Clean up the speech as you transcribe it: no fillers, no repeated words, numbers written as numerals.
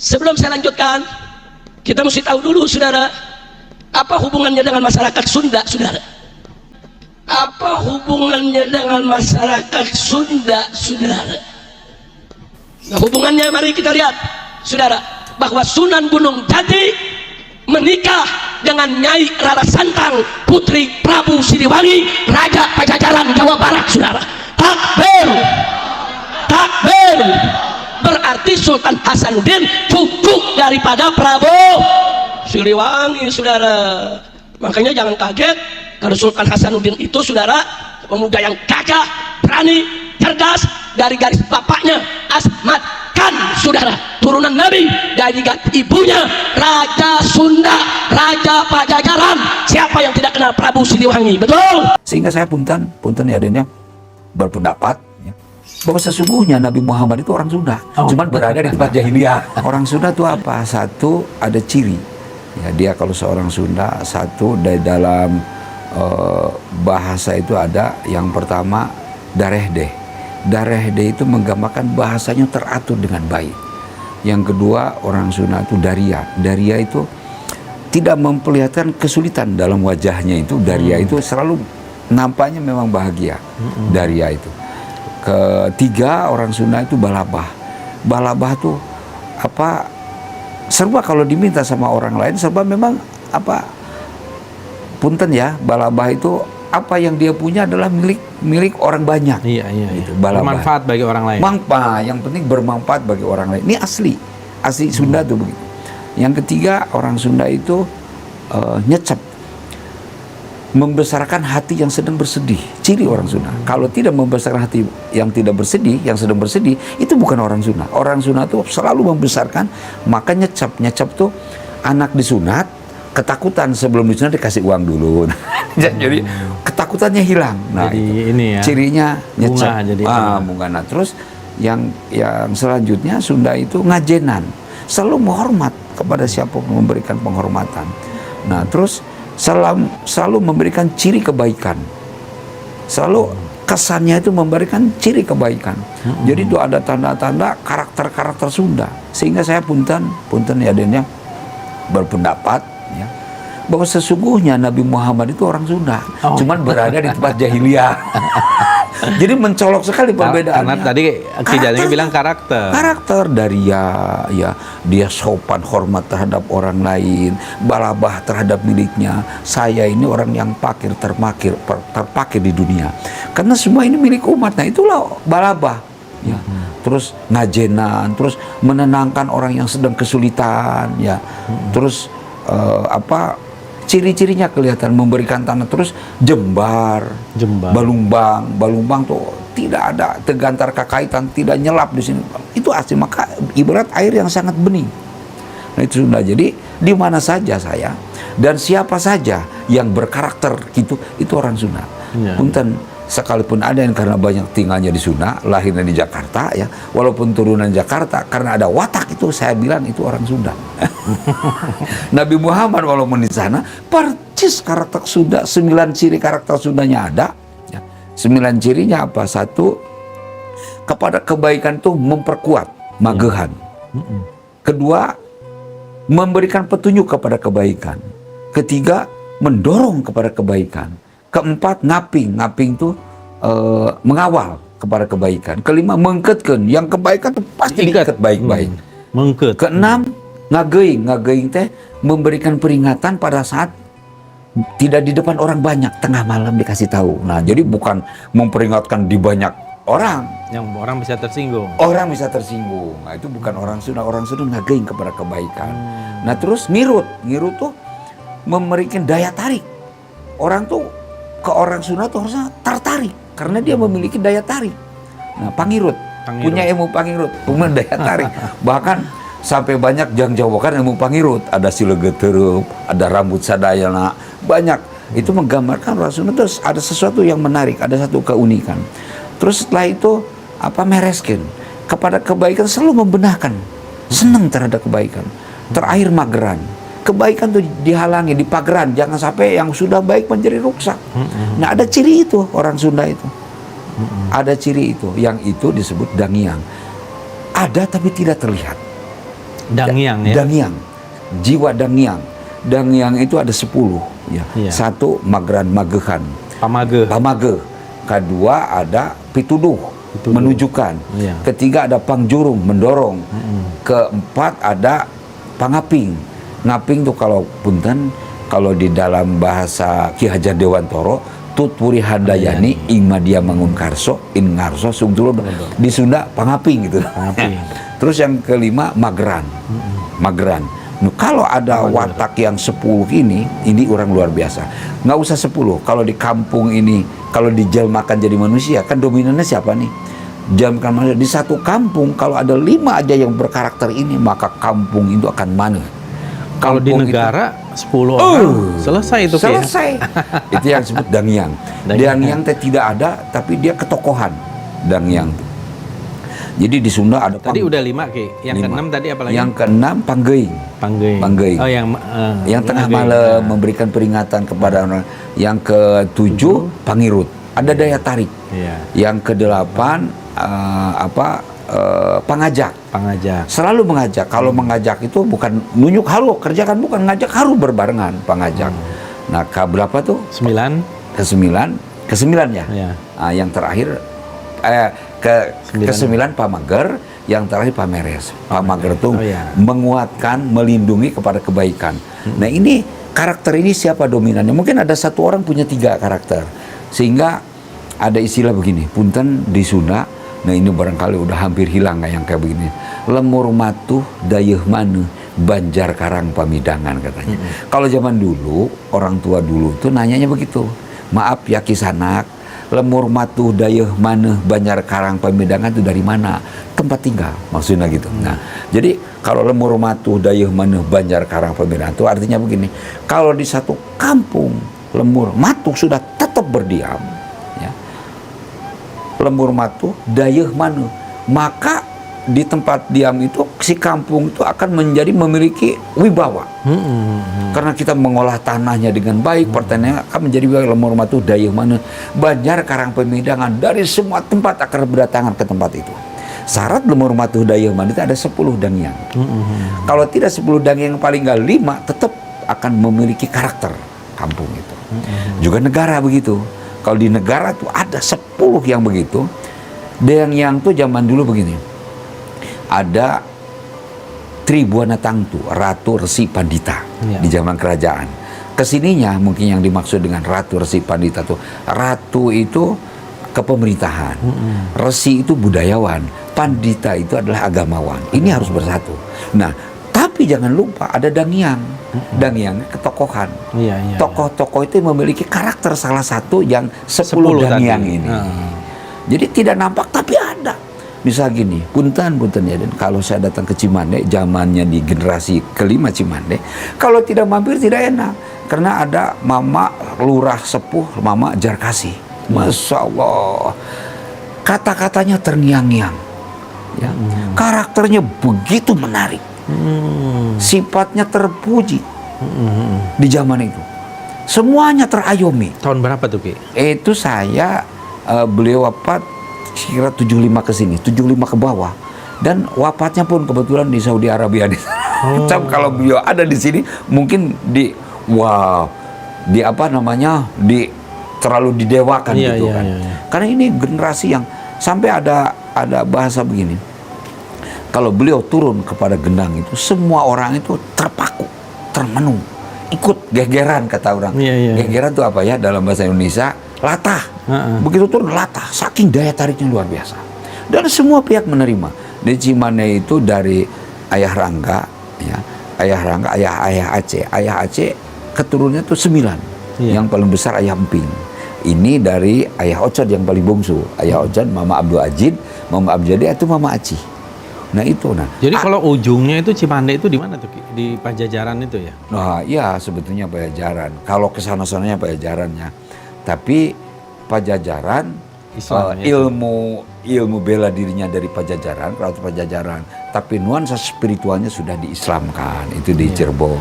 Sebelum saya lanjutkan, kita mesti tahu dulu, saudara, apa hubungannya dengan masyarakat Sunda, saudara? Apa hubungannya dengan masyarakat Sunda, saudara? Nah, hubungannya mari kita lihat, saudara, bahwa Sunan Gunung Jati menikah dengan Nyai Rara Santang, putri Prabu Siliwangi, Raja Pajajaran Jawa Barat, saudara. Takbir, takbir. Berarti Sultan Hasanuddin cucu daripada Prabu Siliwangi, saudara. Makanya jangan kaget kalau Sultan Hasanuddin itu, saudara, pemuda yang gagah, berani, cerdas, dari garis bapaknya Asmat Khan, saudara, turunan Nabi, dari ibunya Raja Sunda, Raja Pajajaran. Siapa yang tidak kenal Prabu Siliwangi, betul? Sehingga saya punten ya adanya berpendapat ya, bahwa sesungguhnya Nabi Muhammad itu orang Sunda, cuman berada di tempat jahiliyah. Orang Sunda itu apa? Satu, ada ciri ya, dia kalau seorang Sunda, satu dari dalam bahasa itu ada yang pertama dareh-deh. Dareh-deh itu menggambarkan bahasanya teratur dengan baik. Yang kedua, orang Sunda itu daria. Daria itu tidak memperlihatkan kesulitan dalam wajahnya itu. Daria itu selalu nampaknya memang bahagia. Daria itu. Ketiga, orang Sunda itu balabah. Balabah tuh apa? Serba kalau diminta sama orang lain, serba memang apa? Punten ya, balabah itu apa yang dia punya adalah milik orang banyak. Iya. Gitu, bermanfaat bagi orang lain. Yang penting bermanfaat bagi orang lain. Ini asli Sunda tuh begitu. Yang ketiga, orang Sunda itu nyecep, membesarkan hati yang sedang bersedih. Ciri orang Sunda. Kalau tidak membesarkan hati yang tidak bersedih, yang sedang bersedih, itu bukan orang Sunda. Orang Sunda tuh selalu membesarkan, maka nyecep. Nyecep tuh anak disunat, ketakutan sebelum disunat dikasih uang dulu. Jadi ketakutannya hilang. Nah, jadi itu ini ya, cirinya nyecep. bunga. Nah, terus yang selanjutnya Sunda itu ngajenan, selalu menghormat kepada siapa memberikan penghormatan. Nah, terus selalu memberikan ciri kebaikan. Selalu kesannya itu memberikan ciri kebaikan. Jadi itu ada tanda-tanda karakter Sunda. Sehingga saya punten ya adanya berpendapat ya, bahwa sesungguhnya Nabi Muhammad itu orang Sunda, cuman berada di tempat jahiliyah. Jadi mencolok sekali perbedaannya. Karena tadi Ki Jati bilang karakter dari ya dia sopan, hormat terhadap orang lain, balabah terhadap miliknya. Saya ini orang yang terpakir di dunia, karena semua ini milik umat. Nah, itulah balabah ya. Terus ngajenan, terus menenangkan orang yang sedang kesulitan ya. Terus ciri-cirinya kelihatan, memberikan tanah. Terus jembar. Balumbang tuh tidak ada tegantar kakaitan, tidak nyelap di sini. Itu asli, maka ibarat air yang sangat bening. Nah, itu sudah. Jadi di mana saja saya dan siapa saja yang berkarakter gitu, itu orang Sunda. Punten, sekalipun ada yang karena banyak tinggalnya di Sunda, lahirnya di Jakarta ya, walaupun turunan Jakarta, karena ada watak itu, saya bilang itu orang Sunda. Nabi Muhammad walaupun di sana, percis karakter Sunda, 9 ciri karakter Sundanya ada. Ya. 9 cirinya apa? Satu, kepada kebaikan itu memperkuat, magehan. Kedua, memberikan petunjuk kepada kebaikan. Ketiga, mendorong kepada kebaikan. Keempat, ngaping itu mengawal kepada kebaikan. Kelima, mengketkeun, yang kebaikan itu pasti diikat baik-baik. Keenam, ngageing teh memberikan peringatan pada saat tidak di depan orang banyak, tengah malam dikasih tahu. Nah, jadi bukan memperingatkan di banyak orang yang orang bisa tersinggung. Nah, itu bukan orang Sunda. Orang Sunda ngageing kepada kebaikan. Nah, terus ngirut tuh memberikan daya tarik. Orang tuh ke orang Sunda tuh harusnya tertarik karena dia memiliki daya tarik. Nah, pangirut. Punya ilmu pangirut, punya daya tarik. Bahkan sampai banyak jang jawakan ilmu pangirut. Ada silegeteurup, ada rambut sadayana, banyak. Itu menggambarkan orang Sunda terus ada sesuatu yang menarik, ada satu keunikan. Terus setelah itu mereskin kepada kebaikan, selalu membenahkan, senang terhadap kebaikan. Terakhir mageran. Kebaikan tuh dihalangi, dipageran, jangan sampai yang sudah baik menjadi rusak. Nah, ada ciri itu orang Sunda itu. Ada ciri itu, yang itu disebut dangiang. Ada tapi tidak terlihat. Dangyang ya. Dangyang. Jiwa Dangyang. Dangyang itu ada 10 ya. Iya. Satu Magran Magehan. Pamage. Kedua ada Pituduh. Menunjukkan. Iya. Ketiga ada Pangjurung, mendorong. Keempat ada Pangaping. Ngaping tuh kalau punten, kalau di dalam bahasa Ki Hajar Dewantoro, Tutpuri Handayani ing Madia Mangun Karso in Ngarso Sungtulo, di Sunda Pangaping gitu. Pangaping. Terus yang kelima Magran. Magran. Nah, kalau ada watak yang 10 ini orang luar biasa. Nggak usah 10. Kalau di kampung ini, kalau dijelmakan jadi manusia, kan dominannya siapa nih? Jelmakan manusia. Di satu kampung, kalau ada 5 aja yang berkarakter ini, maka kampung itu akan maneh. Kalau di negara 10 orang selesai itu. Selesai. Itu yang disebut Dangyang. Dangyang tidak ada, tapi dia ketokohan. Dangyang. Jadi di Sunda ada tadi udah 5 Ki. Yang ke-6 tadi apa lagi? Yang ke-6 Panggeing. Oh, yang tengah malam memberikan peringatan kepada orang. Yang ke-7 Pangirut. Ada daya tarik. Iya. Yang ke-8 Pangajak. Selalu mengajak. Kalau mengajak itu bukan nunjuk haru kerjakan, bukan ngajak haru berbarengan, pangajak. Nah, berapa tuh? 9. Ke-9 ya. Iya. Nah, yang terakhir ke-9 Pamager, yang terakhir Pameres. Pamager itu menguatkan, melindungi kepada kebaikan. Nah, ini karakter ini siapa dominannya? Mungkin ada satu orang punya 3 karakter. Sehingga ada istilah begini, punten di Sunda. Nah, ini barangkali udah hampir hilang yang kayak begini. Lemur matuh dayeuh maneh banjar karang pamidangan katanya. Kalau zaman dulu, orang tua dulu tuh nanyanya begitu. Maaf ya Kisanak, lemur matuh dayeuh maneh banjar karang pamidangan itu dari mana? Tempat tinggal, maksudnya gitu. Nah, jadi kalau lemur matuh dayeuh maneh banjar karang pamidangan itu artinya begini. Kalau di satu kampung lemur matuh sudah tetap berdiam, ya. Lemur matuh dayeuh maneh, maka di tempat diam itu si kampung itu akan memiliki wibawa. Karena kita mengolah tanahnya dengan baik, pertanian akan menjadi lemur matuh dayeuh maneh banjar karang pamidangan, dari semua tempat akan berdatangan ke tempat itu. Syarat lemur matuh dayeuh maneh itu ada 10 dangyang. Kalau tidak 10 dangyang, paling nggak 5 tetap akan memiliki karakter kampung itu. Juga negara begitu. Kalau di negara tuh ada 10 yang begitu. Dangyang tuh zaman dulu begini. Ada Tribuana Tangtu, Ratu Resi Pandita di zaman kerajaan. Kesininya mungkin yang dimaksud dengan Ratu Resi Pandita tuh, Ratu itu kepemerintahan, Resi itu budayawan, Pandita itu adalah agamawan. Ini harus bersatu. Nah, tapi jangan lupa ada Dangyang. Dangyang ketokohan. Tokoh-tokoh itu memiliki karakter salah satu yang 10 Dangyang ini. Jadi tidak nampak tapi ada. Misal gini, punten ya, dan kalau saya datang ke Cimande, zamannya di generasi kelima Cimande, kalau tidak mampir tidak enak, karena ada Mama Lurah Sepuh, Mama Jarkasi. Masya Allah, kata-katanya terngiang-ngiang, ya. Karakternya begitu menarik, sifatnya terpuji di zaman itu, semuanya terayomi. Tahun berapa tuh Ki? Itu saya beliau wafat kira 75 ke sini, 75 ke bawah, dan wafatnya pun kebetulan di Saudi Arabia. Kalau beliau ada di sini mungkin terlalu didewakan gitu kan. Karena ini generasi yang sampai ada bahasa begini. Kalau beliau turun kepada gendang itu, semua orang itu terpaku, termenung, ikut gegeran kata orang. Gegeran itu apa ya dalam bahasa Indonesia? Latah. Begitu turun latah, saking daya tariknya luar biasa. Dan semua pihak menerima. Di Cimande itu dari Ayah Rangga, ya, Ayah Aceh keturunannya tuh 9. Yang paling besar Ayah Emping. Ini dari Ayah Ocod yang paling bungsu. Ayah Ocod, Mama Abdul Ajid, Mama Abdul Jadi itu Mama Aci. Nah itu. Jadi kalau ujungnya itu Cimande itu di mana tuh Ki? Di Pajajaran itu ya? Nah iya sebetulnya Pajajaran. Kalau kesana-sananya Pajajarannya. Tapi Pajajaran ilmu bela dirinya dari Pajajaran, Pajajaran, tapi nuansa spiritualnya sudah diislamkan, itu di Cirebon.